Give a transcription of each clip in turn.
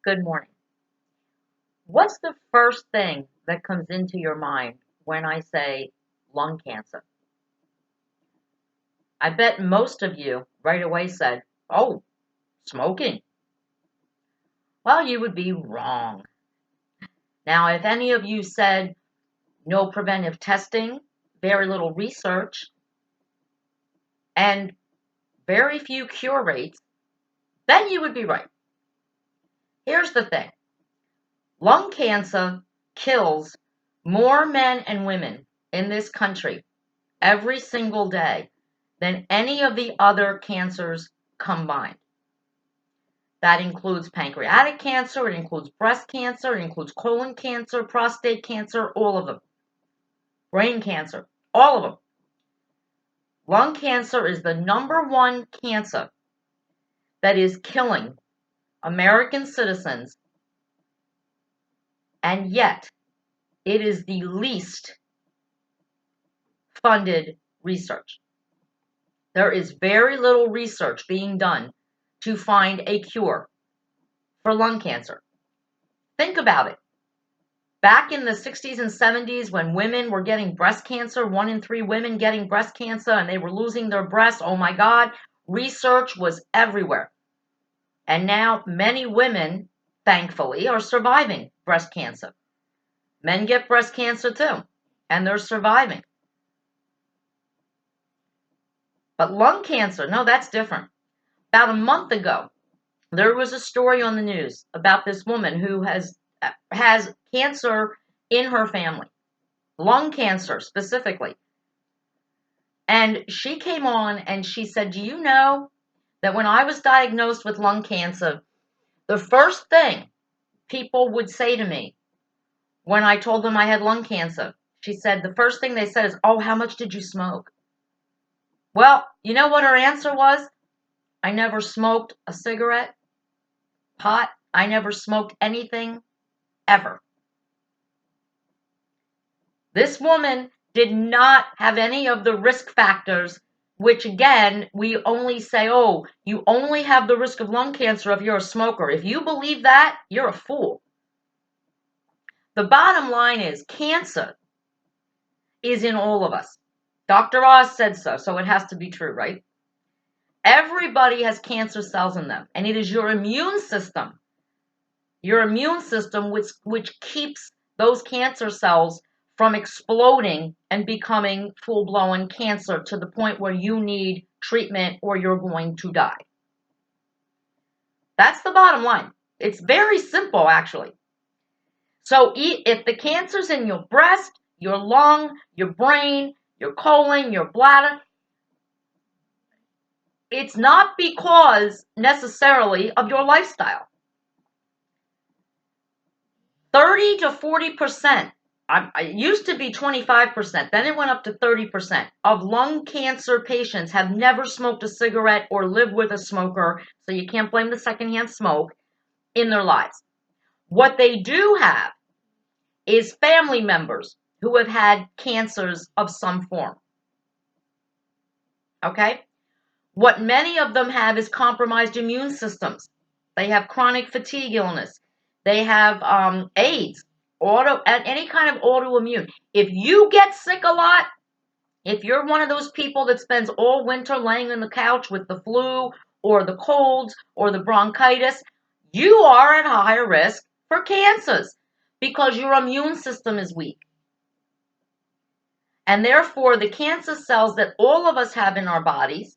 Good morning. What's the first thing that comes into your mind when I say lung cancer? I bet most of you right away said, oh, smoking. Well, you would be wrong. Now, if any of you said no preventive testing, very little research, and very few cure rates, then you would be right. Here's the thing. Lung cancer kills more men and women in this country every single day than any of the other cancers combined. That includes pancreatic cancer, it includes breast cancer, it includes colon cancer, prostate cancer, all of them. Brain cancer, all of them. Lung cancer is the number one cancer that is killing American citizens, and yet it is the least funded research. There is very little research being done to find a cure for lung cancer. Think about it. Back in the 60s and 70s, when women were getting breast cancer, 1 in 3 women getting breast cancer, and they were losing their breasts, oh my God, research was everywhere. And now many women, thankfully, are surviving breast cancer. Men get breast cancer too, and they're surviving. But lung cancer, no, that's different. About a month ago, there was a story on the news about this woman who has cancer in her family, lung cancer specifically. And she came on and she said, do you know that when I was diagnosed with lung cancer, the first thing people would say to me when I told them I had lung cancer, she said, the first thing they said is, oh, how much did you smoke? Well, you know what her answer was? I never smoked a cigarette, pot. I never smoked anything ever. This woman did not have any of the risk factors, which again, we only say, oh, you only have the risk of lung cancer if you're a smoker. If you believe that, you're a fool. The bottom line is cancer is in all of us. Dr. Oz said so, so it has to be true, right? Everybody has cancer cells in them, and it is your immune system which keeps those cancer cells from exploding and becoming full-blown cancer to the point where you need treatment or you're going to die. That's the bottom line. It's very simple, actually. So if the cancer's in your breast, your lung, your brain, your colon, your bladder, it's not because necessarily of your lifestyle. 30 to 40%, it used to be 25%, then it went up to 30% of lung cancer patients have never smoked a cigarette or lived with a smoker, so you can't blame the secondhand smoke, in their lives. What they do have is family members who have had cancers of some form. Okay? What many of them have is compromised immune systems. They have chronic fatigue illness. They have AIDS, any kind of autoimmune. If you get sick a lot, if you're one of those people that spends all winter laying on the couch with the flu or the colds or the bronchitis, you are at higher risk for cancers because your immune system is weak. And therefore, the cancer cells that all of us have in our bodies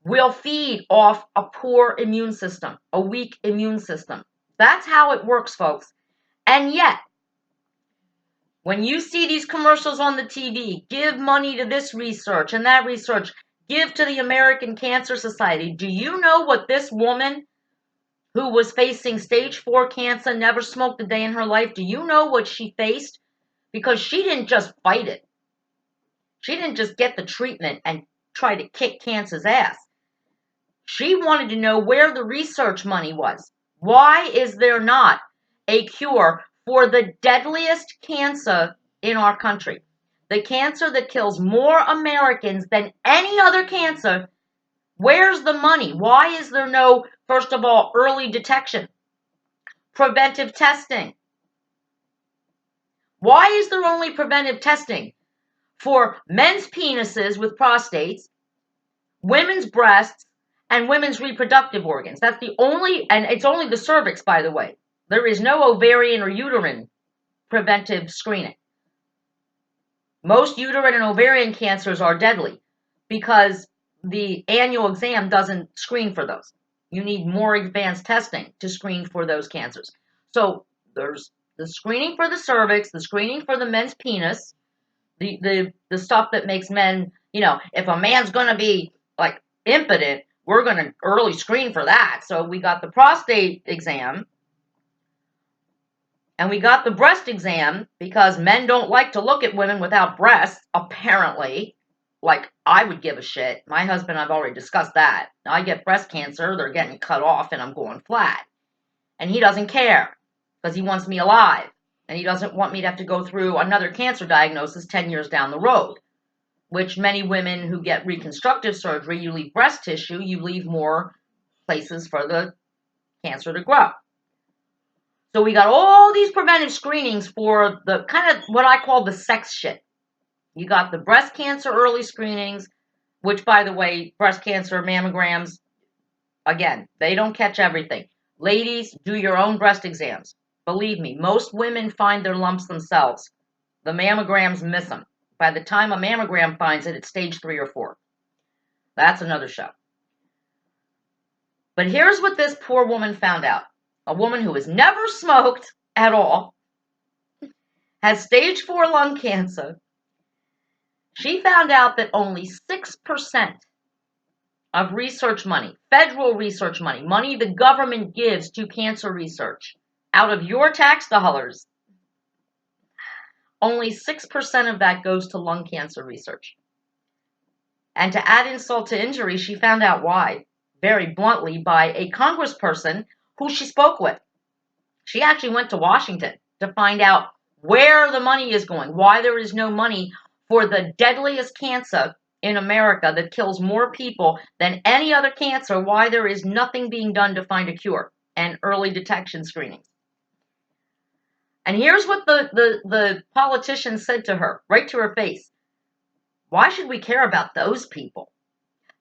will feed off a poor immune system, a weak immune system. That's how it works, folks. And yet, when you see these commercials on the TV, give money to this research and that research, give to the American Cancer Society, do you know what this woman who was facing stage 4 cancer, never smoked a day in her life, do you know what she faced? Because she didn't just fight it. She didn't just get the treatment and try to kick cancer's ass. She wanted to know where the research money was. Why is there not a cure for the deadliest cancer in our country? The cancer that kills more Americans than any other cancer. Where's the money? Why is there no, first of all, early detection? preventive testing. Why is there only preventive testing for men's penises with prostates, women's breasts, and women's reproductive organs? That's the only, and it's only the cervix, by the way. There is no ovarian or uterine preventive screening. Most uterine and ovarian cancers are deadly because the annual exam doesn't screen for those. You need more advanced testing to screen for those cancers. So there's the screening for the cervix, the screening for the men's penis, the stuff that makes men, if a man's going to be like impotent, we're going to early screen for that. So we got the prostate exam. And we got the breast exam because men don't like to look at women without breasts, apparently. Like, I would give a shit. My husband, I've already discussed that. I get breast cancer, they're getting cut off, and I'm going flat. And he doesn't care because he wants me alive. And he doesn't want me to have to go through another cancer diagnosis 10 years down the road, which many women who get reconstructive surgery, you leave breast tissue, you leave more places for the cancer to grow. So we got all these preventive screenings for the kind of what I call the sex shit. You got the breast cancer early screenings, which, by the way, breast cancer mammograms, again, they don't catch everything. Ladies, do your own breast exams. Believe me, most women find their lumps themselves. The mammograms miss them. By the time a mammogram finds it, it's stage 3 or 4. That's another show. But here's what this poor woman found out. A woman who has never smoked at all, has stage 4 lung cancer. She found out that only 6% of research money, federal research money, money the government gives to cancer research, out of your tax dollars, only 6% of that goes to lung cancer research. And to add insult to injury, she found out why, very bluntly, by a congressperson who she spoke with. She actually went to Washington to find out where the money is going, why there is no money for the deadliest cancer in America that kills more people than any other cancer, why there is nothing being done to find a cure and early detection screenings. And here's what the politician said to her, right to her face. Why should we care about those people?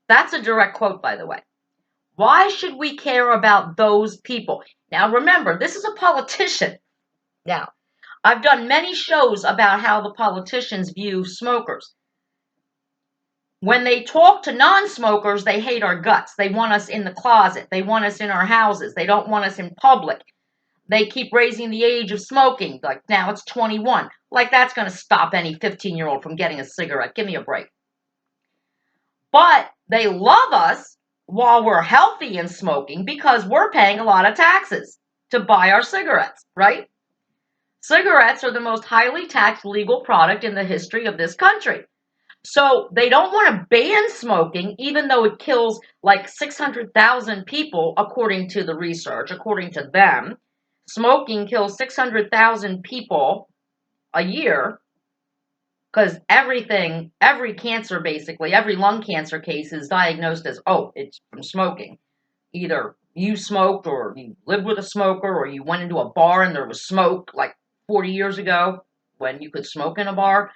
That's a direct quote, by the way. Why should we care about those people? Now, remember, this is a politician. Now, I've done many shows about how the politicians view smokers. When they talk to non-smokers, they hate our guts. They want us in the closet. They want us in our houses. They don't want us in public. They keep raising the age of smoking. Like, now it's 21. Like, that's going to stop any 15-year-old from getting a cigarette. Give me a break. But they love us while we're healthy and smoking because we're paying a lot of taxes to buy our cigarettes, right? Cigarettes are the most highly taxed legal product in the history of this country. So they don't want to ban smoking, even though it kills like 600,000 people, according to the research, according to them. Smoking kills 600,000 people a year. Because every cancer basically, every lung cancer case is diagnosed as, oh, it's from smoking. Either you smoked or you lived with a smoker or you went into a bar and there was smoke like 40 years ago when you could smoke in a bar.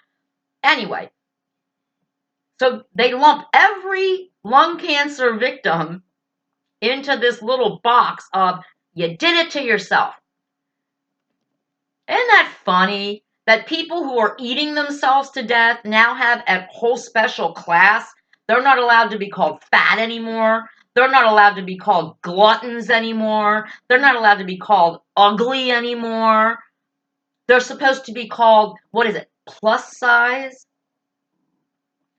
Anyway, so they lump every lung cancer victim into this little box of, you did it to yourself. Isn't that funny? That people who are eating themselves to death now have a whole special class. They're not allowed to be called fat anymore. They're not allowed to be called gluttons anymore. They're not allowed to be called ugly anymore. They're supposed to be called, plus size?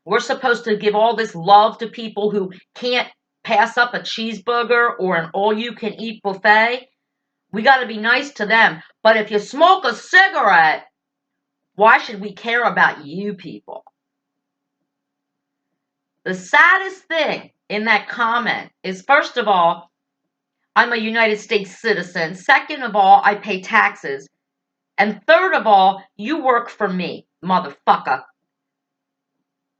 We're supposed to give all this love to people who can't pass up a cheeseburger or an all-you-can-eat buffet. We got to be nice to them. But if you smoke a cigarette, why should we care about you people? The saddest thing in that comment is, first of all, I'm a United States citizen. Second of all, I pay taxes. And third of all, you work for me, motherfucker.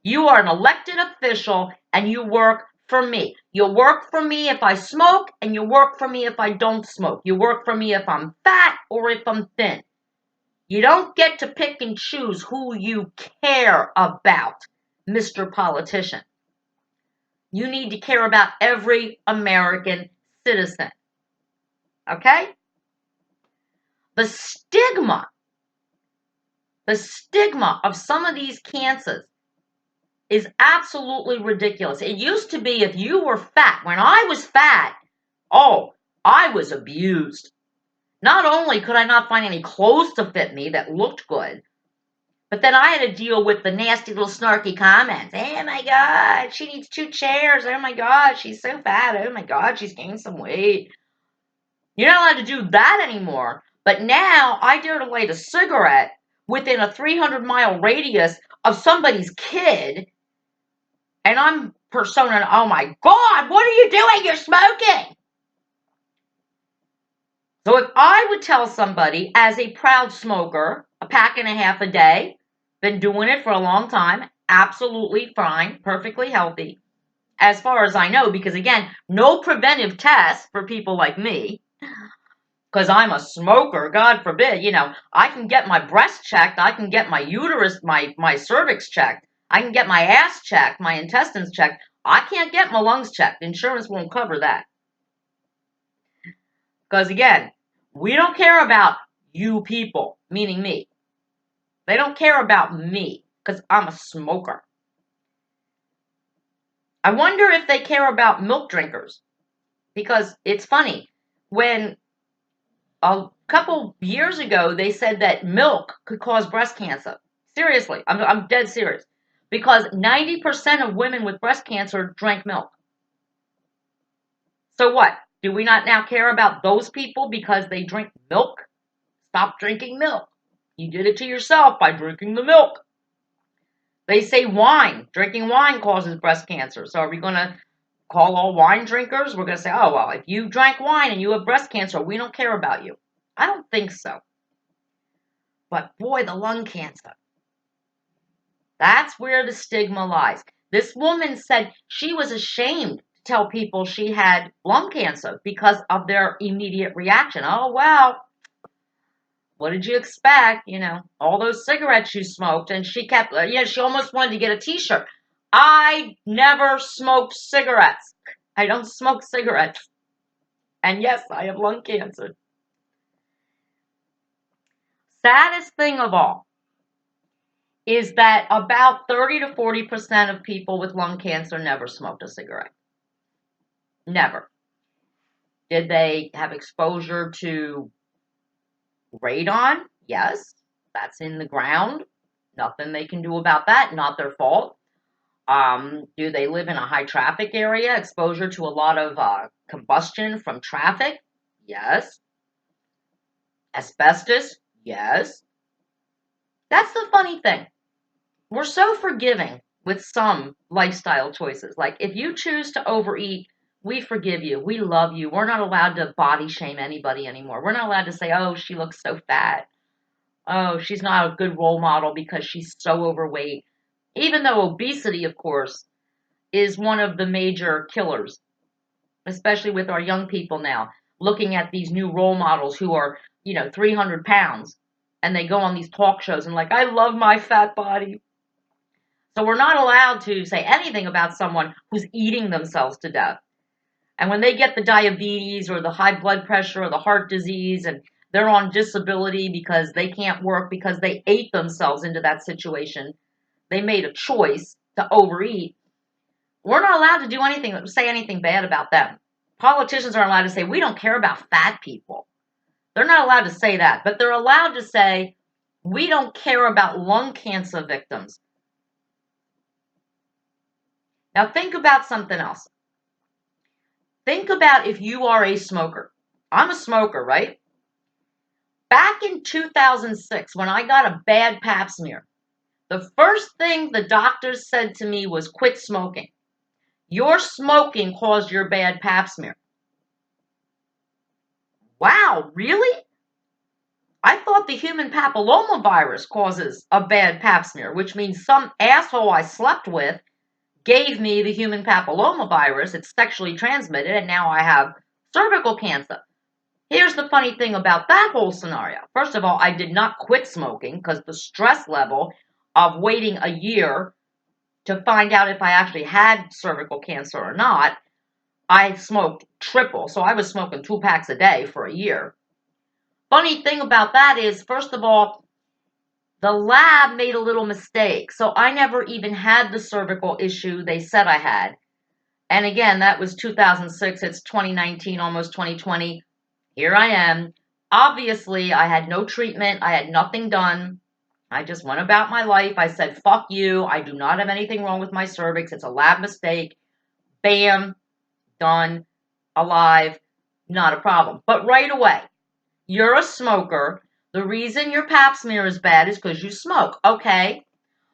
You are an elected official and you work for me. You work for me if I smoke, and you work for me if I don't smoke. You work for me if I'm fat or if I'm thin. You don't get to pick and choose who you care about, Mr. Politician. You need to care about every American citizen. Okay? The stigma of some of these cancers is absolutely ridiculous. It used to be if you were fat. When I was fat, oh, I was abused. Not only could I not find any clothes to fit me that looked good, but then I had to deal with the nasty little snarky comments. Oh my God, she needs 2 chairs. Oh my God, she's so fat. Oh my God, she's gained some weight. You're not allowed to do that anymore. But now I dare to light a cigarette within a 300-mile radius of somebody's kid, and I'm personing, oh my God, what are you doing? You're smoking. So if I would tell somebody, as a proud smoker, a pack and a half a day, been doing it for a long time, absolutely fine, perfectly healthy, as far as I know, because again, no preventive tests for people like me, because I'm a smoker, God forbid, I can get my breast checked, I can get my uterus, my cervix checked, I can get my ass checked, my intestines checked. I can't get my lungs checked. Insurance won't cover that. Because again, we don't care about you people, meaning me. They don't care about me because I'm a smoker. I wonder if they care about milk drinkers, because it's funny. When a couple years ago, they said that milk could cause breast cancer. Seriously, I'm dead serious. Because 90% of women with breast cancer drank milk. So what? Do we not now care about those people because they drink milk? Stop drinking milk. You did it to yourself by drinking the milk. They say wine. Drinking wine causes breast cancer. So are we going to call all wine drinkers? We're going to say, oh, well, if you drank wine and you have breast cancer, we don't care about you. I don't think so. But boy, the lung cancer. That's where the stigma lies. This woman said she was ashamed to tell people she had lung cancer because of their immediate reaction. Oh, well, what did you expect? All those cigarettes you smoked. And she kept, she almost wanted to get a t-shirt. I never smoked cigarettes. I don't smoke cigarettes. And yes, I have lung cancer. Saddest thing of all is that about 30 to 40% of people with lung cancer never smoked a cigarette. Never. Did they have exposure to radon? Yes. That's in the ground. Nothing they can do about that. Not their fault. Do they live in a high traffic area? Exposure to a lot of combustion from traffic? Yes. Asbestos? Yes. That's the funny thing. We're so forgiving with some lifestyle choices. Like if you choose to overeat, we forgive you. We love you. We're not allowed to body shame anybody anymore. We're not allowed to say, oh, she looks so fat. Oh, she's not a good role model because she's so overweight. Even though obesity, of course, is one of the major killers, especially with our young people now, looking at these new role models who are, 300 pounds, and they go on these talk shows and like, I love my fat body. So we're not allowed to say anything about someone who's eating themselves to death. And when they get the diabetes or the high blood pressure or the heart disease and they're on disability because they can't work because they ate themselves into that situation, they made a choice to overeat. We're not allowed to do anything, say anything bad about them. Politicians aren't allowed to say, we don't care about fat people. They're not allowed to say that, but they're allowed to say, we don't care about lung cancer victims. Now think about something else. Think about if you are a smoker. I'm a smoker, right? Back in 2006, when I got a bad pap smear, the first thing the doctors said to me was quit smoking. Your smoking caused your bad pap smear. Wow, really? I thought the human papillomavirus causes a bad pap smear, which means some asshole I slept with gave me the human papillomavirus. It's sexually transmitted, and now I have cervical cancer. Here's the funny thing about that whole scenario. First of all, I did not quit smoking because the stress level of waiting a year to find out if I actually had cervical cancer or not, I smoked triple. So I was smoking 2 packs a day for a year. Funny thing about that is, first of all, the lab made a little mistake. So I never even had the cervical issue they said I had. And again, that was 2006. It's 2019, almost 2020. Here I am. Obviously, I had no treatment. I had nothing done. I just went about my life. I said, fuck you. I do not have anything wrong with my cervix. It's a lab mistake. Bam. Done. Alive. Not a problem. But right away, you're a smoker. The reason your pap smear is bad is because you smoke. Okay.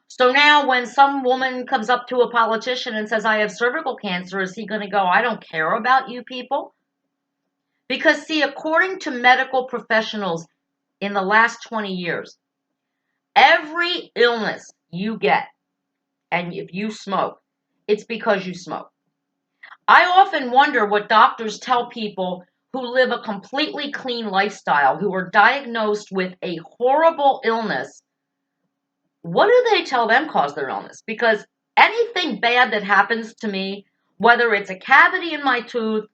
So now when some woman comes up to a politician and says, I have cervical cancer, is he going to go, I don't care about you people? Because, see, according to medical professionals in the last 20 years, every illness you get, and if you smoke, it's because you smoke. I often wonder what doctors tell people who live a completely clean lifestyle, who are diagnosed with a horrible illness. What do they tell them caused their illness? Because anything bad that happens to me, whether it's a cavity in my tooth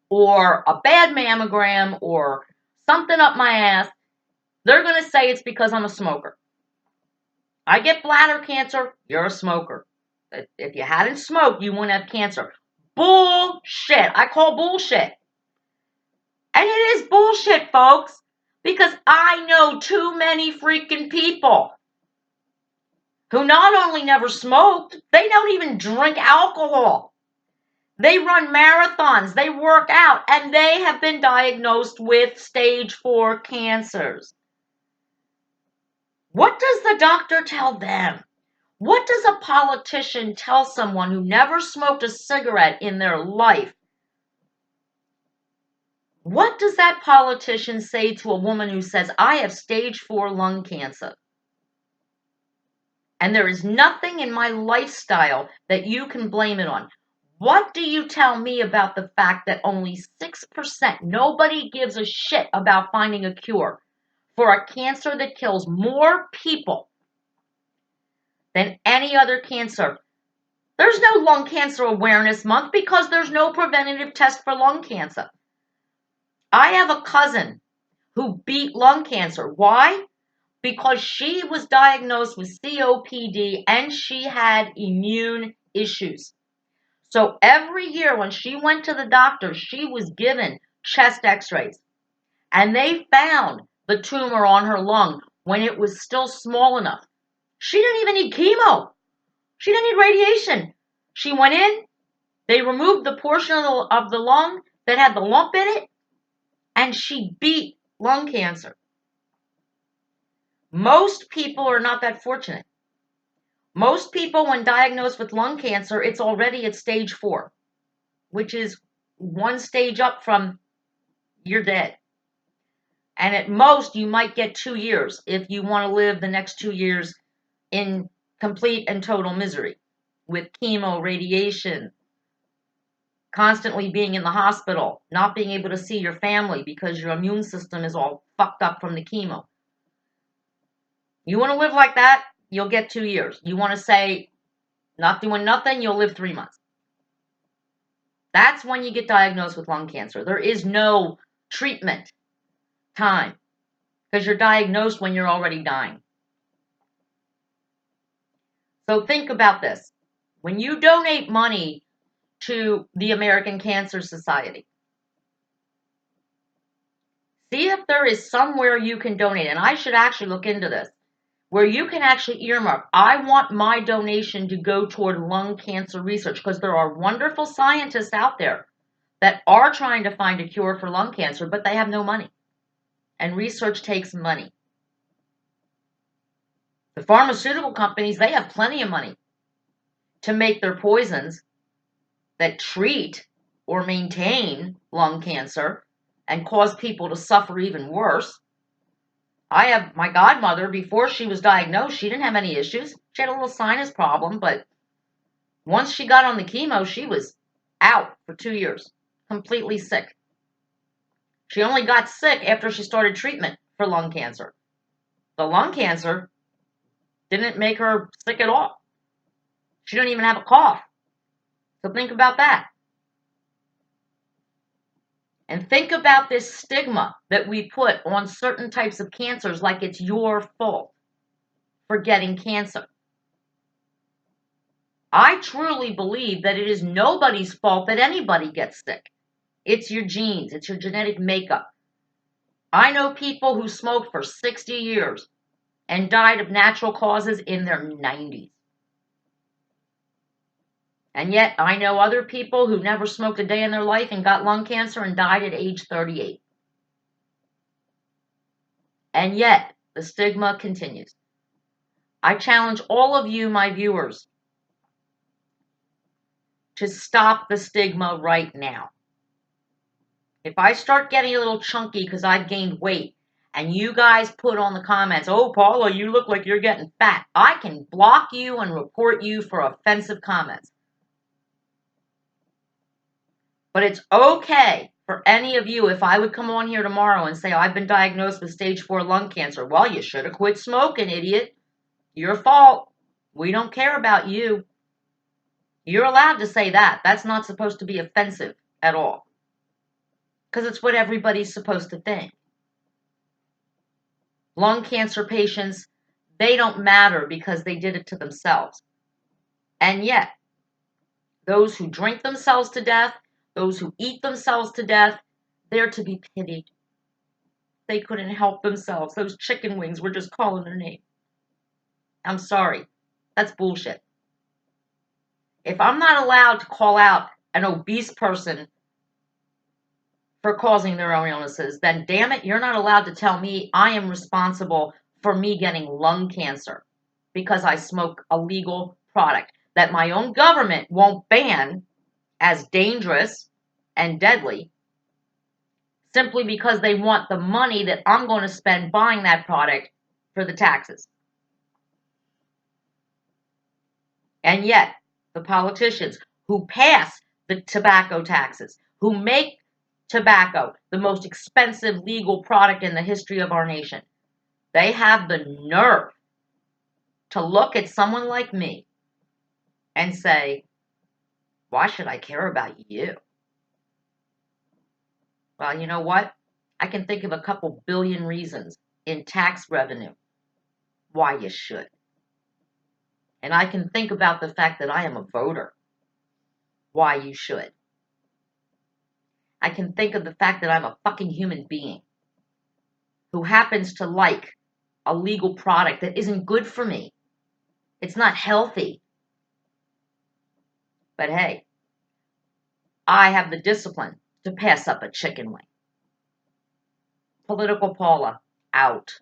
or a bad mammogram or something up my ass, they're going to say it's because I'm a smoker. I get bladder cancer, you're a smoker. If you hadn't smoked, you wouldn't have cancer. Bullshit. I call bullshit. And it is bullshit, folks, because I know too many freaking people who not only never smoked, they don't even drink alcohol. They run marathons, they work out, and they have been diagnosed with stage 4 cancers. What does the doctor tell them? What does a politician tell someone who never smoked a cigarette in their life? What does that politician say to a woman who says, I have stage 4 lung cancer? And there is nothing in my lifestyle that you can blame it on. What do you tell me about the fact that only 6%, nobody gives a shit about finding a cure for a cancer that kills more people than any other cancer? There's no Lung Cancer Awareness Month because there's no preventative test for lung cancer. I have a cousin who beat lung cancer. Why? Because she was diagnosed with COPD and she had immune issues. So every year when she went to the doctor, she was given chest x-rays. And they found the tumor on her lung when it was still small enough. She didn't even need chemo. She didn't need radiation. She went in, they removed the portion of the lung that had the lump in it, and she beat lung cancer. Most people are not that fortunate. Most people, when diagnosed with lung cancer, it's already at stage 4, which is one stage up from you're dead. And at most, you might get 2 years if you want to live the next 2 years in complete and total misery with chemo, radiation, constantly being in the hospital, not being able to see your family because your immune system is all fucked up from the chemo. You want to live like that, you'll get 2 years. You want to say, not doing nothing, you'll live 3 months. That's when you get diagnosed with lung cancer. There is no treatment time because you're diagnosed when you're already dying. So think about this. When you donate money to the American Cancer Society, see if there is somewhere you can donate, and I should actually look into this, where you can actually earmark, I want my donation to go toward lung cancer research, because there are wonderful scientists out there that are trying to find a cure for lung cancer, but they have no money. And research takes money. The pharmaceutical companies, they have plenty of money to make their poisons that treat or maintain lung cancer and cause people to suffer even worse. I have my godmother, before she was diagnosed, she didn't have any issues. She had a little sinus problem, but Once she got on the chemo, she was out for 2 years, completely sick. She only got sick after she started treatment for lung cancer. The lung cancer didn't make her sick at all. She didn't even have a cough. So think about that. And think about this stigma that we put on certain types of cancers like it's your fault for getting cancer. I truly believe that it is nobody's fault that anybody gets sick. It's your genes. It's your genetic makeup. I know people who smoked for 60 years and died of natural causes in their 90s. And yet I know other people who never smoked a day in their life and got lung cancer and died at age 38. And yet the stigma continues. I challenge all of you, my viewers, to stop the stigma right now. If I start getting a little chunky because I've gained weight, and you guys put on the comments, oh, Paula, you look like you're getting fat, I can block you and report you for offensive comments. But it's okay for any of you, if I would come on here tomorrow and say, I've been diagnosed with stage 4 lung cancer. Well, you should have quit smoking, idiot. Your fault. We don't care about you. You're allowed to say that. That's not supposed to be offensive at all. Because it's what everybody's supposed to think. Lung cancer patients, they don't matter because they did it to themselves. And yet, those who drink themselves to death, those who eat themselves to death, they're to be pitied. They couldn't help themselves. Those chicken wings were just calling their name. I'm sorry. That's bullshit. If I'm not allowed to call out an obese person for causing their own illnesses, then damn it, you're not allowed to tell me I am responsible for me getting lung cancer because I smoke a legal product that my own government won't ban as dangerous and deadly simply because they want the money that I'm going to spend buying that product for the taxes. And yet, the politicians who pass the tobacco taxes, who make tobacco the most expensive legal product in the history of our nation, they have the nerve to look at someone like me and say, why should I care about you? Well, you know what? I can think of a couple billion reasons in tax revenue why you should. And I can think about the fact that I am a voter, why you should. I can think of the fact that I'm a fucking human being who happens to like a legal product that isn't good for me. It's not healthy. But hey, I have the discipline to pass up a chicken wing. Political Paula, out.